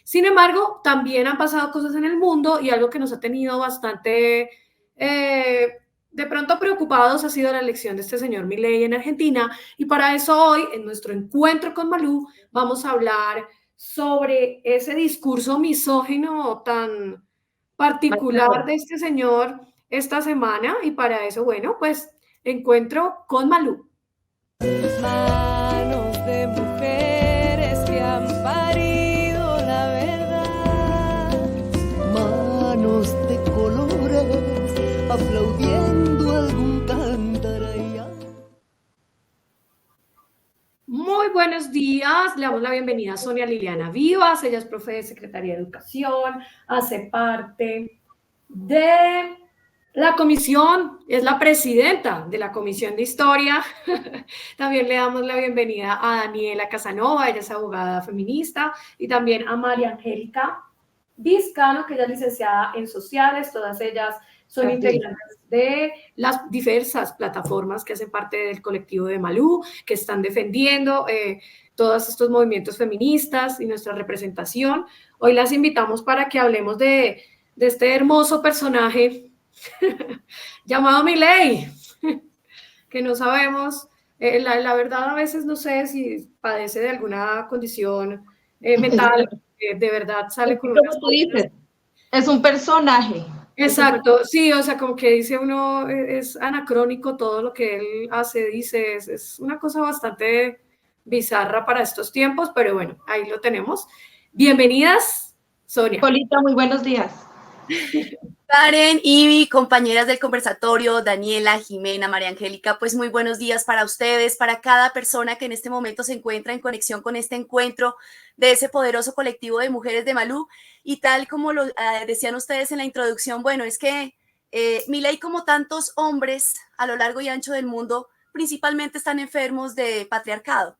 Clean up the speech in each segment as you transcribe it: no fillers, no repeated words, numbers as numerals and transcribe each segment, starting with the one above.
Sin embargo, también han pasado cosas en el mundo y algo que nos ha tenido bastante, de pronto preocupados ha sido la elección de este señor Milei en Argentina. Y para eso hoy, en nuestro encuentro con Malú, vamos a hablar sobre ese discurso misógino tan particular de este señor esta semana. Y para eso, bueno, pues encuentro con Malú. Manos de mujeres que han parido la verdad. Manos de colores aplaudiendo algún cantaraya. Muy buenos días, le damos la bienvenida a Sonia Liliana Vivas, ella es profe de Secretaría de Educación, hace parte de la comisión, es la presidenta de la Comisión de Historia. También le damos la bienvenida a Daniela Casanova, ella es abogada feminista, y también a María Angélica Vizcano, que ella es licenciada en sociales, todas ellas son integrantes de las diversas plataformas que hacen parte del colectivo de Malú, que están defendiendo todos estos movimientos feministas y nuestra representación. Hoy las invitamos para que hablemos de este hermoso personaje llamado Milei, que no sabemos, la verdad a veces no sé si padece de alguna condición mental, de verdad sale con unas Como tú dices, es un personaje. Exacto, sí, o sea, como que dice uno, es anacrónico todo lo que él hace, dice, es una cosa bastante bizarra para estos tiempos, pero bueno, ahí lo tenemos. Bienvenidas, Sonia. Polita, muy buenos días. Karen, Ivy, compañeras del conversatorio, Daniela, Jimena, María Angélica, pues muy buenos días para ustedes, para cada persona que en este momento se encuentra en conexión con este encuentro de ese poderoso colectivo de mujeres de Malú. Y tal como lo decían ustedes en la introducción, bueno, es que Milei, como tantos hombres a lo largo y ancho del mundo, principalmente están enfermos de patriarcado.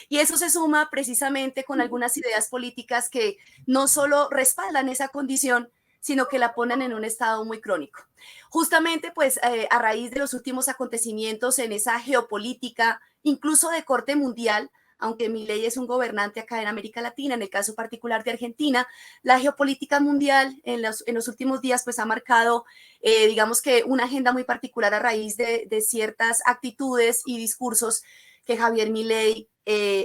Y eso se suma precisamente con algunas ideas políticas que no solo respaldan esa condición, sino que la ponen en un estado muy crónico. Justamente, pues, a raíz de los últimos acontecimientos en esa geopolítica, incluso de corte mundial, aunque Milei es un gobernante acá en América Latina, en el caso particular de Argentina, la geopolítica mundial en los últimos días pues ha marcado, digamos que una agenda muy particular a raíz de ciertas actitudes y discursos que Javier Milei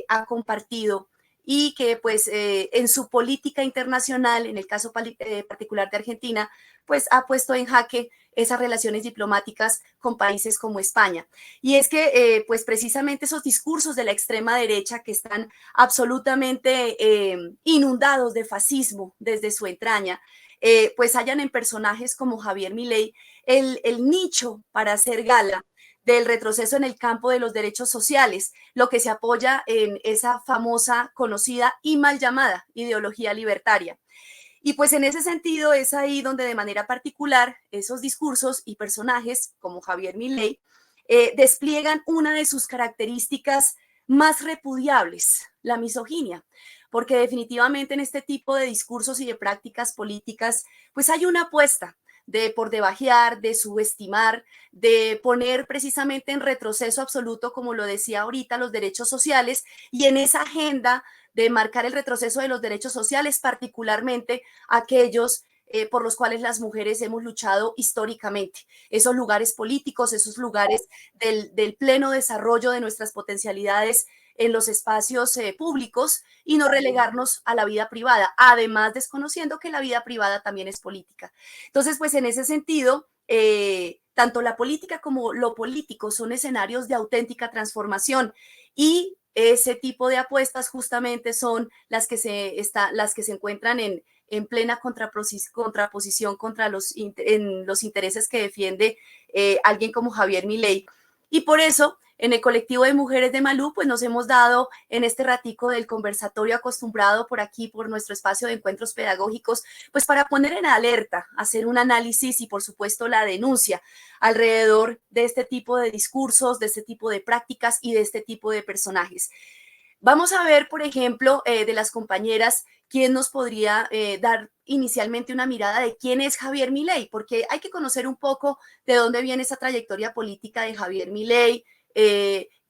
ha compartido y que pues en su política internacional, en el caso particular de Argentina, pues ha puesto en jaque esas relaciones diplomáticas con países como España. Y es que pues precisamente esos discursos de la extrema derecha que están absolutamente inundados de fascismo desde su entraña, pues hallan en personajes como Javier Milei el nicho para hacer gala del retroceso en el campo de los derechos sociales, lo que se apoya en esa famosa, conocida y mal llamada ideología libertaria. Y pues en ese sentido es ahí donde de manera particular esos discursos y personajes como Javier Milei despliegan una de sus características más repudiables, la misoginia, porque definitivamente en este tipo de discursos y de prácticas políticas pues hay una apuesta de por debajear, de subestimar, de poner precisamente en retroceso absoluto, como lo decía ahorita, los derechos sociales, y en esa agenda de marcar el retroceso de los derechos sociales, particularmente aquellos por los cuales las mujeres hemos luchado históricamente, esos lugares políticos, esos lugares del pleno desarrollo de nuestras potencialidades en los espacios públicos y no relegarnos a la vida privada, además desconociendo que la vida privada también es política. Entonces, pues en ese sentido, tanto la política como lo político son escenarios de auténtica transformación y ese tipo de apuestas justamente son las que se encuentran en plena contraposición contra los intereses que defiende alguien como Javier Milei. Y por eso, en el colectivo de mujeres de Malú, pues nos hemos dado en este ratico del conversatorio acostumbrado por aquí, por nuestro espacio de encuentros pedagógicos, pues para poner en alerta, hacer un análisis y por supuesto la denuncia alrededor de este tipo de discursos, de este tipo de prácticas y de este tipo de personajes. Vamos a ver, por ejemplo, de las compañeras, quién nos podría dar inicialmente una mirada de quién es Javier Milei, porque hay que conocer un poco de dónde viene esa trayectoria política de Javier Milei,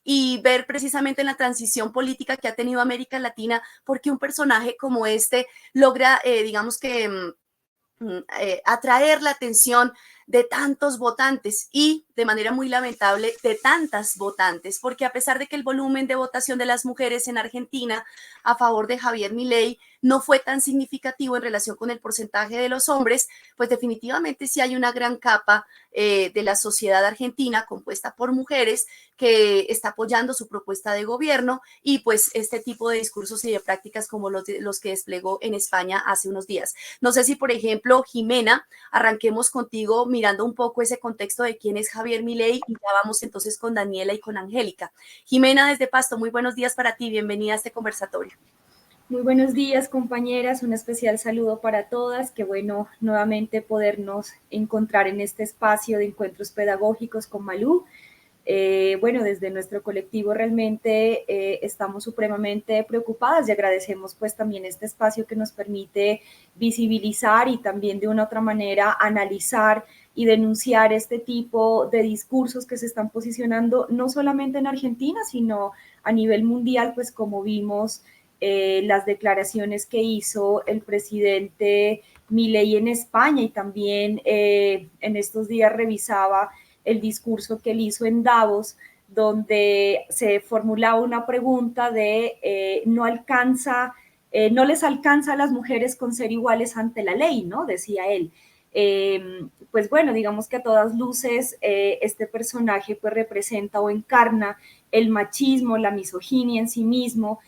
y ver precisamente en la transición política que ha tenido América Latina, por qué un personaje como este logra, digamos que, atraer la atención de tantos votantes y de manera muy lamentable de tantas votantes, porque a pesar de que el volumen de votación de las mujeres en Argentina a favor de Javier Milei no fue tan significativo en relación con el porcentaje de los hombres, pues definitivamente sí hay una gran capa de la sociedad argentina compuesta por mujeres que está apoyando su propuesta de gobierno y pues este tipo de discursos y de prácticas como los que desplegó en España hace unos días. No sé si, por ejemplo, Jimena, arranquemos contigo mirando un poco ese contexto de quién es Javier Milei y ya vamos entonces con Daniela y con Angélica. Jimena desde Pasto, muy buenos días para ti, bienvenida a este conversatorio. Muy buenos días, compañeras, un especial saludo para todas, qué bueno nuevamente podernos encontrar en este espacio de encuentros pedagógicos con Malú. Bueno, desde nuestro colectivo realmente estamos supremamente preocupadas y agradecemos pues también este espacio que nos permite visibilizar y también de una u otra manera analizar y denunciar este tipo de discursos que se están posicionando no solamente en Argentina, sino a nivel mundial, pues como vimos las declaraciones que hizo el presidente Milei en España y también en estos días revisaba el discurso que él hizo en Davos, donde se formulaba una pregunta de no les alcanza a las mujeres con ser iguales ante la ley, ¿no? Decía él. Pues bueno, digamos que a todas luces este personaje pues representa o encarna el machismo, la misoginia en sí mismo,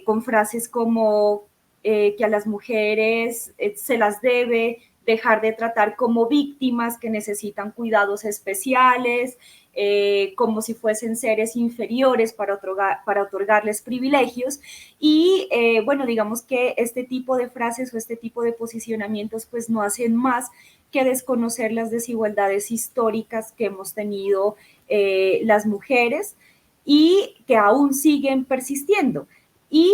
con frases como que a las mujeres se las debe dejar de tratar como víctimas que necesitan cuidados especiales, como si fuesen seres inferiores para otorgarles privilegios. Y bueno, digamos que este tipo de frases o este tipo de posicionamientos pues no hacen más que desconocer las desigualdades históricas que hemos tenido las mujeres y que aún siguen persistiendo. Y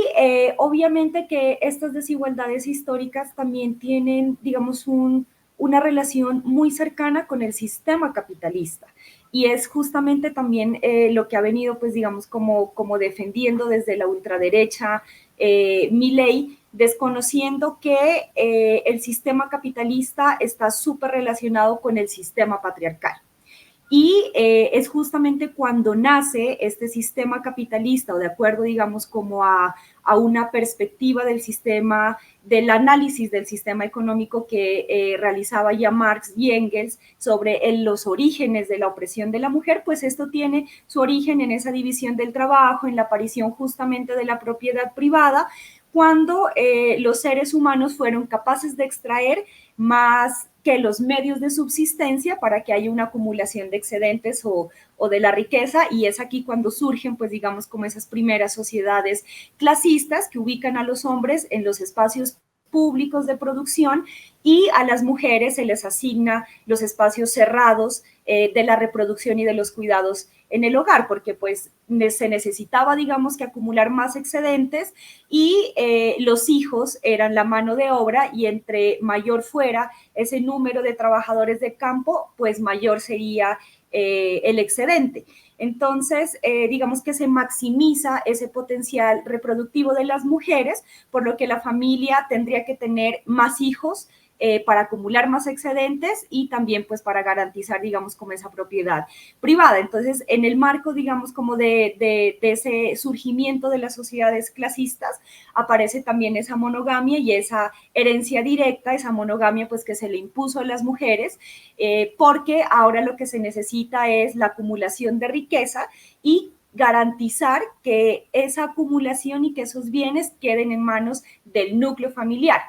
obviamente que estas desigualdades históricas también tienen, digamos, una relación muy cercana con el sistema capitalista. Y es justamente también lo que ha venido, pues, digamos, como defendiendo desde la ultraderecha Milei, desconociendo que el sistema capitalista está súper relacionado con el sistema patriarcal. Y es justamente cuando nace este sistema capitalista, o de acuerdo, digamos, como a una perspectiva del sistema, del análisis del sistema económico que realizaba ya Marx y Engels sobre los orígenes de la opresión de la mujer, pues esto tiene su origen en esa división del trabajo, en la aparición justamente de la propiedad privada, cuando los seres humanos fueron capaces de extraer más que los medios de subsistencia para que haya una acumulación de excedentes o de la riqueza, y es aquí cuando surgen, pues digamos, como esas primeras sociedades clasistas que ubican a los hombres en los espacios públicos de producción y a las mujeres se les asigna los espacios cerrados de la reproducción y de los cuidados en el hogar, porque pues se necesitaba, digamos, que acumular más excedentes y los hijos eran la mano de obra y entre mayor fuera ese número de trabajadores de campo, pues mayor sería el excedente. Entonces, digamos que se maximiza ese potencial reproductivo de las mujeres, por lo que la familia tendría que tener más hijos para acumular más excedentes y también pues para garantizar, digamos, como esa propiedad privada. Entonces, en el marco, digamos, como de ese surgimiento de las sociedades clasistas, aparece también esa monogamia y esa herencia directa, esa monogamia pues que se le impuso a las mujeres, porque ahora lo que se necesita es la acumulación de riqueza y garantizar que esa acumulación y que esos bienes queden en manos del núcleo familiar,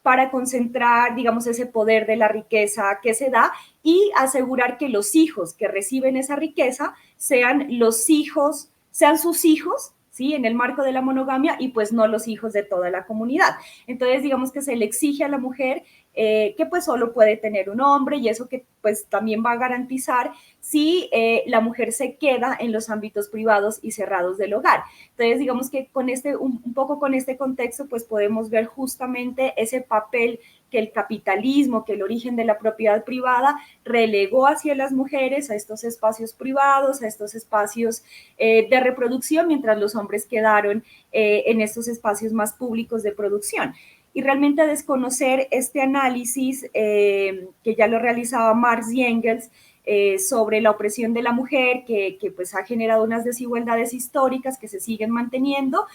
para concentrar, digamos, ese poder de la riqueza que se da y asegurar que los hijos que reciben esa riqueza sean sus hijos, ¿sí? En el marco de la monogamia y pues no los hijos de toda la comunidad. Entonces, digamos que se le exige a la mujer que pues solo puede tener un hombre y eso que pues también va a garantizar si la mujer se queda en los ámbitos privados y cerrados del hogar. Entonces, digamos que con un poco con este contexto pues podemos ver justamente ese papel que el capitalismo, que el origen de la propiedad privada relegó hacia las mujeres a estos espacios privados, a estos espacios de reproducción, mientras los hombres quedaron en estos espacios más públicos de producción. Y realmente desconocer este análisis que ya lo realizaba Marx y Engels sobre la opresión de la mujer, que pues ha generado unas desigualdades históricas que se siguen manteniendo,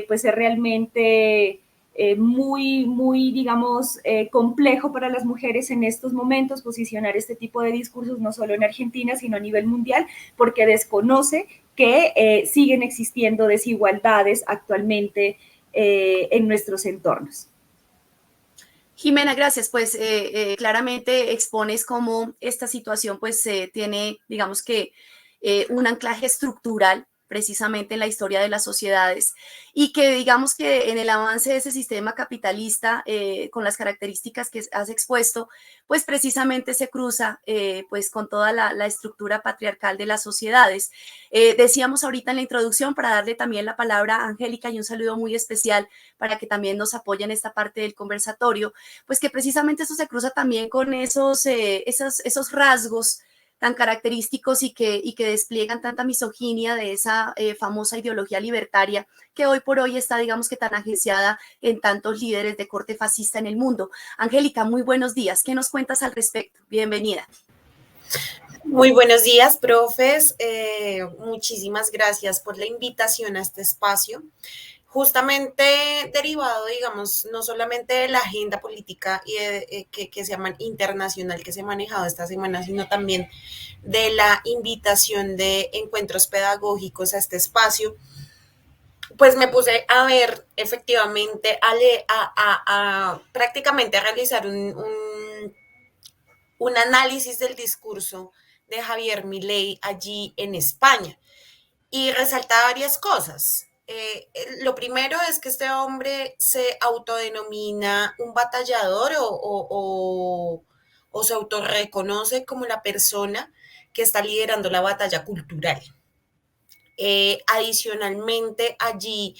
pues es realmente muy, digamos, complejo para las mujeres en estos momentos posicionar este tipo de discursos, no solo en Argentina, sino a nivel mundial, porque desconoce que siguen existiendo desigualdades actualmente en nuestros entornos. Jimena, gracias. Pues claramente expones cómo esta situación pues tiene, digamos que, un anclaje estructural precisamente en la historia de las sociedades y que digamos que en el avance de ese sistema capitalista con las características que has expuesto, pues precisamente se cruza pues con toda la estructura patriarcal de las sociedades. Decíamos ahorita en la introducción, para darle también la palabra a Angélica y un saludo muy especial para que también nos apoye en esta parte del conversatorio, pues que precisamente eso se cruza también con esos rasgos tan característicos y que despliegan tanta misoginia de esa famosa ideología libertaria que hoy por hoy está, digamos que, tan agenciada en tantos líderes de corte fascista en el mundo. Angélica, muy buenos días. ¿Qué nos cuentas al respecto? Bienvenida. Muy buenos días, profes. Muchísimas gracias por la invitación a este espacio. Justamente derivado, digamos, no solamente de la agenda política y que se llama internacional que se ha manejado esta semana, sino también de la invitación de encuentros pedagógicos a este espacio, pues me puse a ver efectivamente, prácticamente a realizar un análisis del discurso de Javier Milei allí en España y resalta varias cosas. Lo primero es que este hombre se autodenomina un batallador o se autorreconoce como la persona que está liderando la batalla cultural. Adicionalmente, allí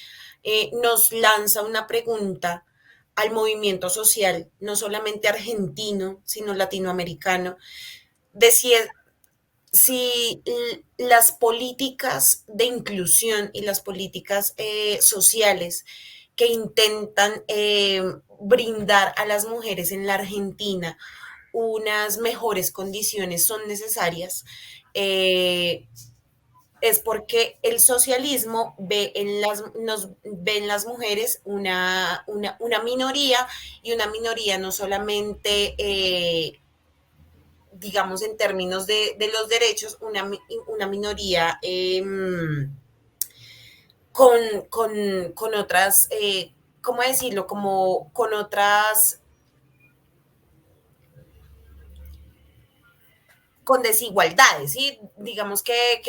nos lanza una pregunta al movimiento social, no solamente argentino, sino latinoamericano, de si las políticas de inclusión y las políticas sociales que intentan brindar a las mujeres en la Argentina unas mejores condiciones son necesarias, es porque el socialismo ve en las mujeres una minoría, y una minoría no solamente digamos, en términos de los derechos, una minoría con otras, ¿cómo decirlo? Como con otras, con desigualdades, ¿sí? Digamos que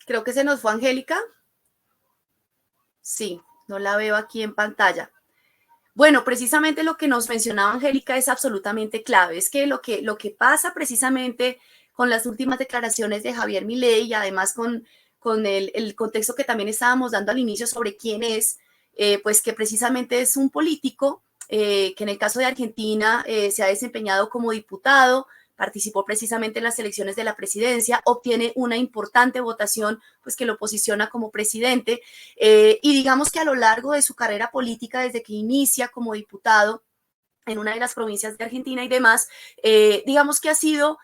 Creo que se nos fue Angélica. Sí, no la veo aquí en pantalla. Bueno, precisamente lo que nos mencionaba Angélica es absolutamente clave. Es que lo que pasa precisamente con las últimas declaraciones de Javier Milei y además con el contexto que también estábamos dando al inicio sobre quién es, pues que precisamente es un político que en el caso de Argentina se ha desempeñado como diputado, participó precisamente en las elecciones de la presidencia, obtiene una importante votación pues que lo posiciona como presidente y digamos que a lo largo de su carrera política, desde que inicia como diputado en una de las provincias de Argentina y demás, digamos que ha sido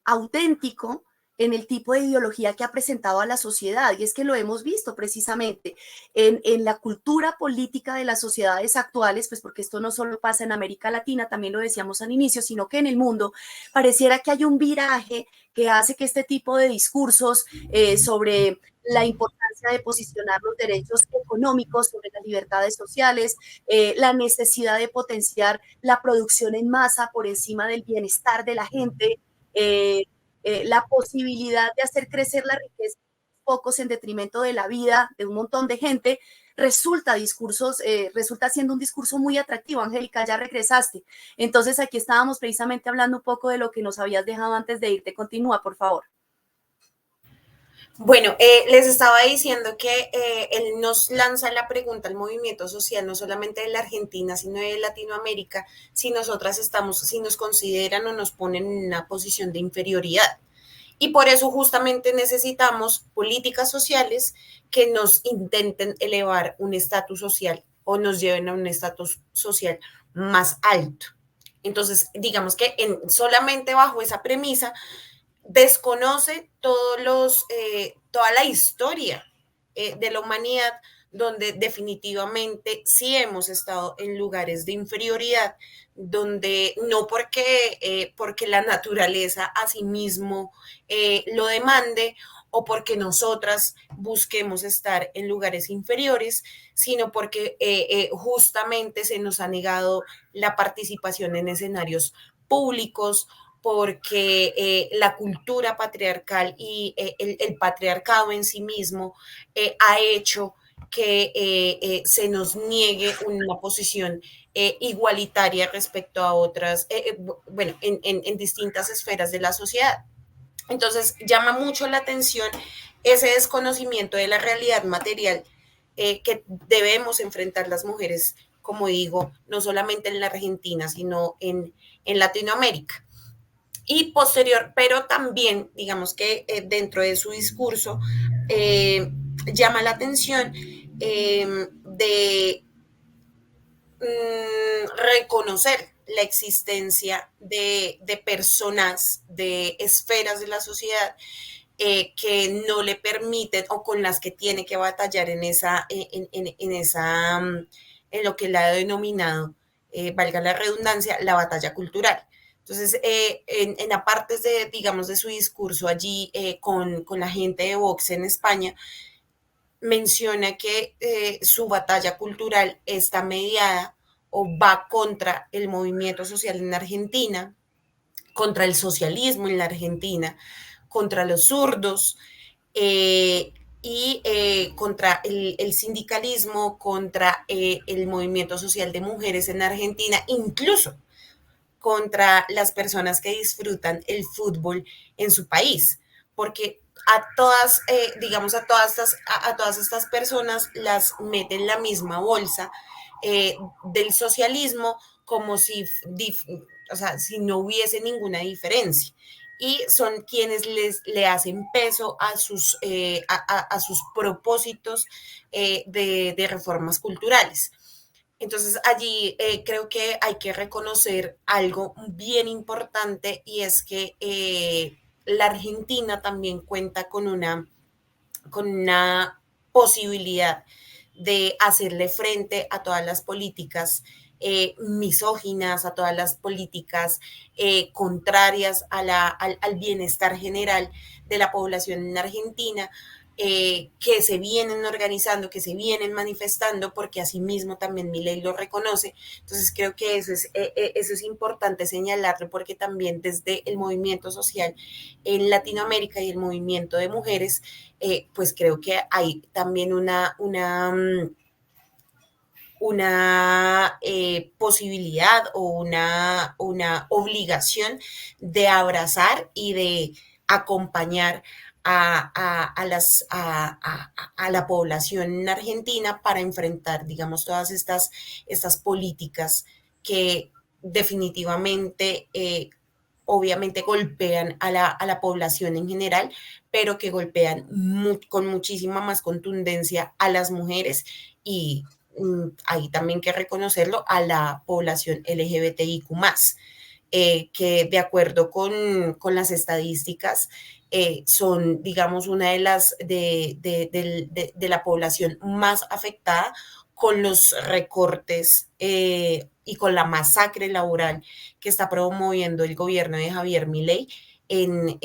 auténtico en el tipo de ideología que ha presentado a la sociedad, y es que lo hemos visto precisamente en la cultura política de las sociedades actuales, pues porque esto no solo pasa en América Latina, también lo decíamos al inicio, sino que en el mundo pareciera que hay un viraje que hace que este tipo de discursos sobre la importancia de posicionar los derechos económicos sobre las libertades sociales, la necesidad de potenciar la producción en masa por encima del bienestar de la gente, la posibilidad de hacer crecer la riqueza de pocos en detrimento de la vida de un montón de gente, resulta siendo un discurso muy atractivo. Angélica, ya regresaste. Entonces aquí estábamos precisamente hablando un poco de lo que nos habías dejado antes de irte. Continúa, por favor. Bueno, les estaba diciendo que él nos lanza la pregunta al movimiento social, no solamente de la Argentina, sino de Latinoamérica, si nosotras estamos, si nos consideran o nos ponen en una posición de inferioridad. Y por eso justamente necesitamos políticas sociales que nos intenten elevar un estatus social o nos lleven a un estatus social más alto. Entonces, digamos que solamente bajo esa premisa desconoce toda la historia de la humanidad, donde definitivamente sí hemos estado en lugares de inferioridad, donde no porque la naturaleza a sí mismo lo demande o porque nosotras busquemos estar en lugares inferiores, sino porque justamente se nos ha negado la participación en escenarios públicos, porque la cultura patriarcal y el patriarcado en sí mismo ha hecho que se nos niegue una posición igualitaria respecto a otras, bueno, en distintas esferas de la sociedad. Entonces, llama mucho la atención ese desconocimiento de la realidad material que debemos enfrentar las mujeres, como digo, no solamente en la Argentina, sino en Latinoamérica. Y posterior, pero también, digamos que dentro de su discurso, llama la atención de reconocer la existencia de personas, de esferas de la sociedad que no le permiten o con las que tiene que batallar en lo que él ha denominado, valga la redundancia, la batalla cultural. Entonces, en apartes de, digamos, de su discurso allí con la gente de Vox en España, menciona que su batalla cultural está mediada o va contra el movimiento social en Argentina, contra el socialismo en la Argentina, contra los zurdos y contra el sindicalismo, contra el movimiento social de mujeres en Argentina, incluso contra las personas que disfrutan el fútbol en su país, porque a todas, digamos, a todas estas personas las meten en la misma bolsa del socialismo como si, o sea, si no hubiese ninguna diferencia. Y son quienes le hacen peso a sus propósitos de reformas culturales. Entonces allí creo que hay que reconocer algo bien importante y es que la Argentina también cuenta con una posibilidad de hacerle frente a todas las políticas misóginas, a todas las políticas contrarias al bienestar general de la población en Argentina, que se vienen organizando, que se vienen manifestando, porque asimismo también mi ley lo reconoce. Entonces creo que eso es importante señalarlo, porque también desde el movimiento social en Latinoamérica y el movimiento de mujeres, pues creo que hay también una posibilidad o una obligación de abrazar y de acompañar a la población en Argentina para enfrentar, digamos, todas estas políticas que definitivamente, obviamente, golpean a la población en general, pero que golpean con muchísima más contundencia a las mujeres y hay también que reconocerlo a la población LGBTIQ+, que de acuerdo con las estadísticas son, digamos, una de las de la población más afectada con los recortes y con la masacre laboral que está promoviendo el gobierno de Javier Milei en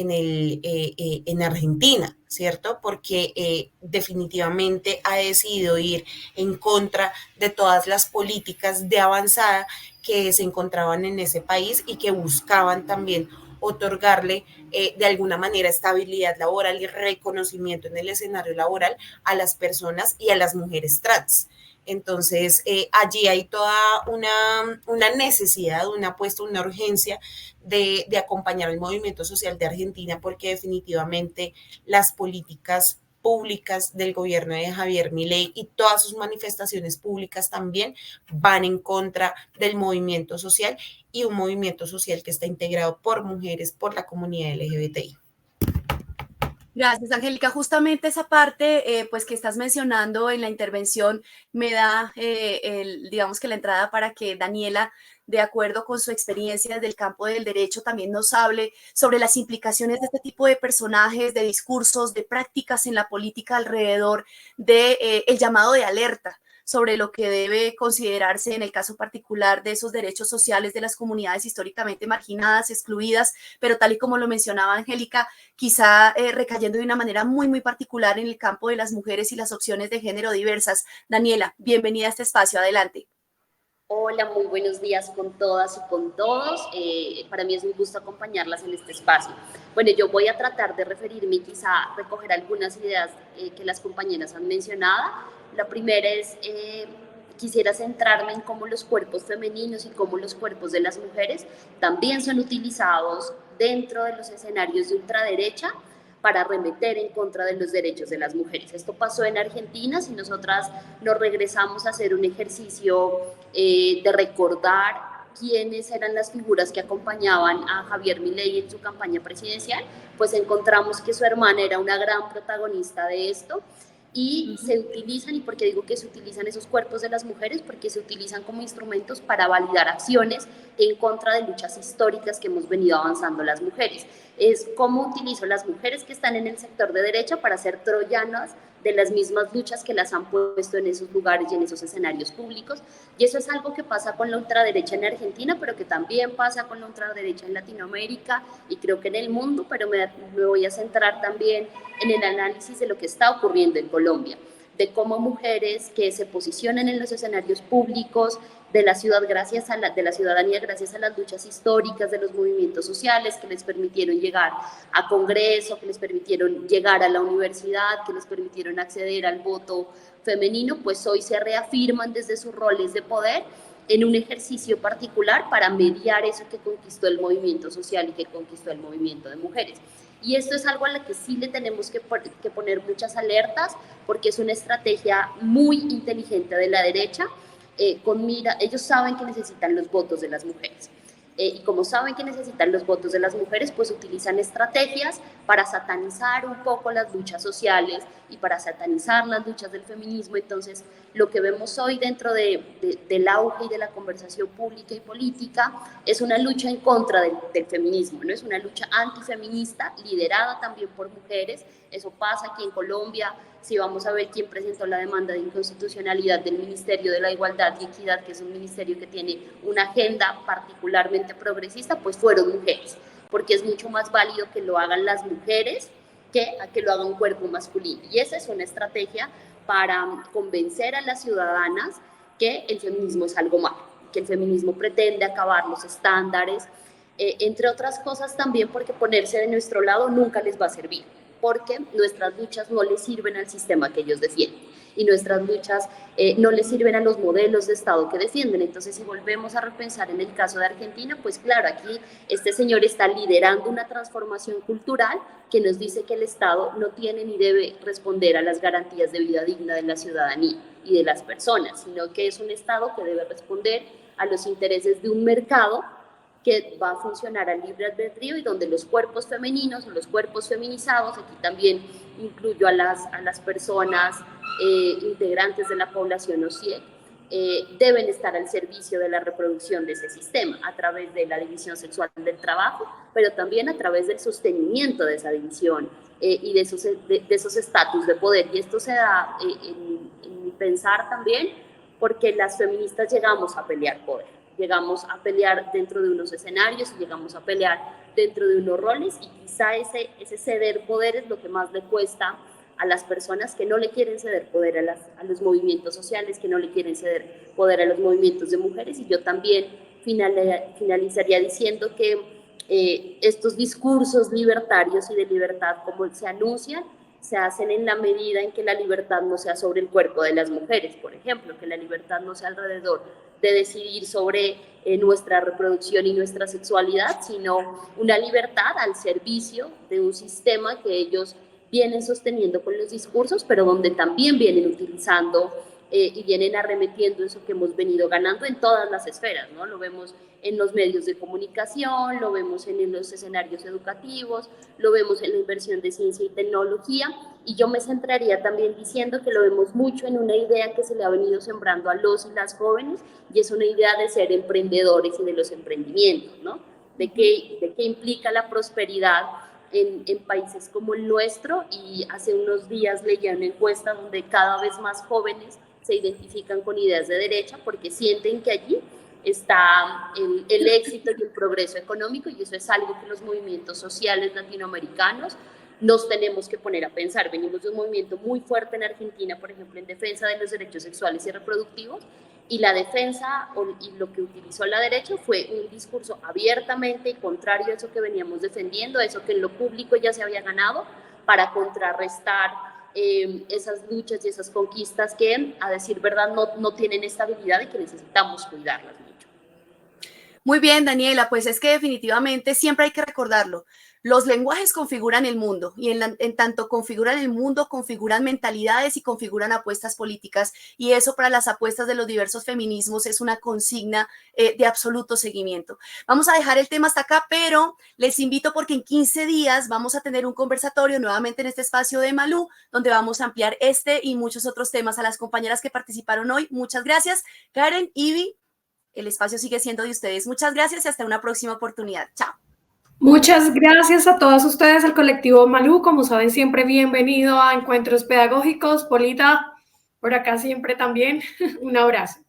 Argentina, ¿cierto? Porque definitivamente ha decidido ir en contra de todas las políticas de avanzada que se encontraban en ese país y que buscaban también otorgarle de alguna manera estabilidad laboral y reconocimiento en el escenario laboral a las personas y a las mujeres trans. Entonces, allí hay toda una necesidad, una apuesta, una urgencia de acompañar el movimiento social de Argentina, porque definitivamente las políticas públicas del gobierno de Javier Milei y todas sus manifestaciones públicas también van en contra del movimiento social, y un movimiento social que está integrado por mujeres, por la comunidad LGBTI. Gracias, Angélica. Justamente esa parte pues que estás mencionando en la intervención me da, digamos que la entrada para que Daniela, de acuerdo con su experiencia desde el campo del derecho, también nos hable sobre las implicaciones de este tipo de personajes, de discursos, de prácticas en la política alrededor de el llamado de alerta sobre lo que debe considerarse en el caso particular de esos derechos sociales de las comunidades históricamente marginadas, excluidas, pero tal y como lo mencionaba Angélica, quizá recayendo de una manera muy, muy particular en el campo de las mujeres y las opciones de género diversas. Daniela, bienvenida a este espacio, adelante. Hola, muy buenos días con todas y con todos. Para mí es un gusto acompañarlas en este espacio. Bueno, yo voy a tratar de referirme y quizá recoger algunas ideas que las compañeras han mencionado. La primera es, quisiera centrarme en cómo los cuerpos femeninos y cómo los cuerpos de las mujeres también son utilizados dentro de los escenarios de ultraderecha para arremeter en contra de los derechos de las mujeres. Esto pasó en Argentina. Si nosotras nos regresamos a hacer un ejercicio de recordar quiénes eran las figuras que acompañaban a Javier Milei en su campaña presidencial, pues encontramos que su hermana era una gran protagonista de esto. Y se utilizan, ¿y por qué digo que se utilizan esos cuerpos de las mujeres? Porque se utilizan como instrumentos para validar acciones en contra de luchas históricas que hemos venido avanzando las mujeres. Es cómo utilizo las mujeres que están en el sector de derecha para ser troyanas de las mismas luchas que las han puesto en esos lugares y en esos escenarios públicos. Y eso es algo que pasa con la ultraderecha en Argentina, pero que también pasa con la ultraderecha en Latinoamérica y creo que en el mundo, pero me voy a centrar también en el análisis de lo que está ocurriendo en Colombia, de cómo mujeres que se posicionan en los escenarios públicos de la ciudad de la ciudadanía gracias a las luchas históricas de los movimientos sociales que les permitieron llegar a Congreso, que les permitieron llegar a la universidad, que les permitieron acceder al voto femenino, pues hoy se reafirman desde sus roles de poder en un ejercicio particular para mediar eso que conquistó el movimiento social y que conquistó el movimiento de mujeres. Y esto es algo a lo que sí le tenemos que poner muchas alertas, porque es una estrategia muy inteligente de la derecha. Ellos saben que necesitan los votos de las mujeres. Y como saben que necesitan los votos de las mujeres, pues utilizan estrategias para satanizar un poco las luchas sociales y para satanizar las luchas del feminismo. Entonces, lo que vemos hoy dentro del auge y de la conversación pública y política es una lucha en contra del feminismo, ¿no? Es una lucha antifeminista liderada también por mujeres. Eso pasa aquí en Colombia. Si vamos a ver quién presentó la demanda de inconstitucionalidad del Ministerio de la Igualdad y Equidad, que es un ministerio que tiene una agenda particularmente progresista, pues fueron mujeres, porque es mucho más válido que lo hagan las mujeres que a que lo haga un cuerpo masculino. Y esa es una estrategia para convencer a las ciudadanas que el feminismo es algo malo, que el feminismo pretende acabar los estándares, entre otras cosas también porque ponerse de nuestro lado nunca les va a servir, porque nuestras luchas no les sirven al sistema que ellos defienden y nuestras luchas no les sirven a los modelos de Estado que defienden. Entonces, si volvemos a repensar en el caso de Argentina, pues claro, aquí este señor está liderando una transformación cultural que nos dice que el Estado no tiene ni debe responder a las garantías de vida digna de la ciudadanía y de las personas, sino que es un Estado que debe responder a los intereses de un mercado que va a funcionar al libre albedrío y donde los cuerpos femeninos o los cuerpos feminizados, aquí también incluyo a las personas integrantes de la población OSIEC, deben estar al servicio de la reproducción de ese sistema a través de la división sexual del trabajo, pero también a través del sostenimiento de esa división y de esos estatus de poder. Y esto se da en mi pensar también porque las feministas llegamos a pelear poder. Llegamos a pelear dentro de unos escenarios y llegamos a pelear dentro de unos roles y quizá ese ceder poder es lo que más le cuesta a las personas que no le quieren ceder poder a los movimientos sociales, que no le quieren ceder poder a los movimientos de mujeres. Y yo también finalizaría diciendo que estos discursos libertarios y de libertad como se anuncian se hacen en la medida en que la libertad no sea sobre el cuerpo de las mujeres, por ejemplo, que la libertad no sea alrededor de decidir sobre nuestra reproducción y nuestra sexualidad, sino una libertad al servicio de un sistema que ellos vienen sosteniendo con los discursos, pero donde también vienen utilizando y vienen arremetiendo eso que hemos venido ganando en todas las esferas, ¿no? Lo vemos en los medios de comunicación, lo vemos en los escenarios educativos, lo vemos en la inversión de ciencia y tecnología, y yo me centraría también diciendo que lo vemos mucho en una idea que se le ha venido sembrando a los y las jóvenes, y es una idea de ser emprendedores y de los emprendimientos, ¿no? De qué implica la prosperidad en países como el nuestro, y hace unos días leía una encuesta donde cada vez más jóvenes se identifican con ideas de derecha porque sienten que allí está el éxito y el progreso económico, y eso es algo que los movimientos sociales latinoamericanos nos tenemos que poner a pensar. Venimos de un movimiento muy fuerte en Argentina, por ejemplo, en defensa de los derechos sexuales y reproductivos, y la defensa y lo que utilizó la derecha fue un discurso abiertamente contrario a eso que veníamos defendiendo, a eso que en lo público ya se había ganado, para contrarrestar esas luchas y esas conquistas que, a decir verdad, no tienen estabilidad y que necesitamos cuidarlas mucho. Muy bien, Daniela, pues es que definitivamente siempre hay que recordarlo. Los lenguajes configuran el mundo, y en tanto configuran el mundo, configuran mentalidades y configuran apuestas políticas, y eso para las apuestas de los diversos feminismos es una consigna de absoluto seguimiento. Vamos a dejar el tema hasta acá, pero les invito porque en 15 días vamos a tener un conversatorio nuevamente en este espacio de Malú, donde vamos a ampliar este y muchos otros temas. A las compañeras que participaron hoy, muchas gracias. Karen, Ivy, el espacio sigue siendo de ustedes. Muchas gracias y hasta una próxima oportunidad. Chao. Muchas gracias a todos ustedes, al colectivo Malú. Como saben, siempre bienvenido a Encuentros Pedagógicos. Polita, por acá siempre también. Un abrazo.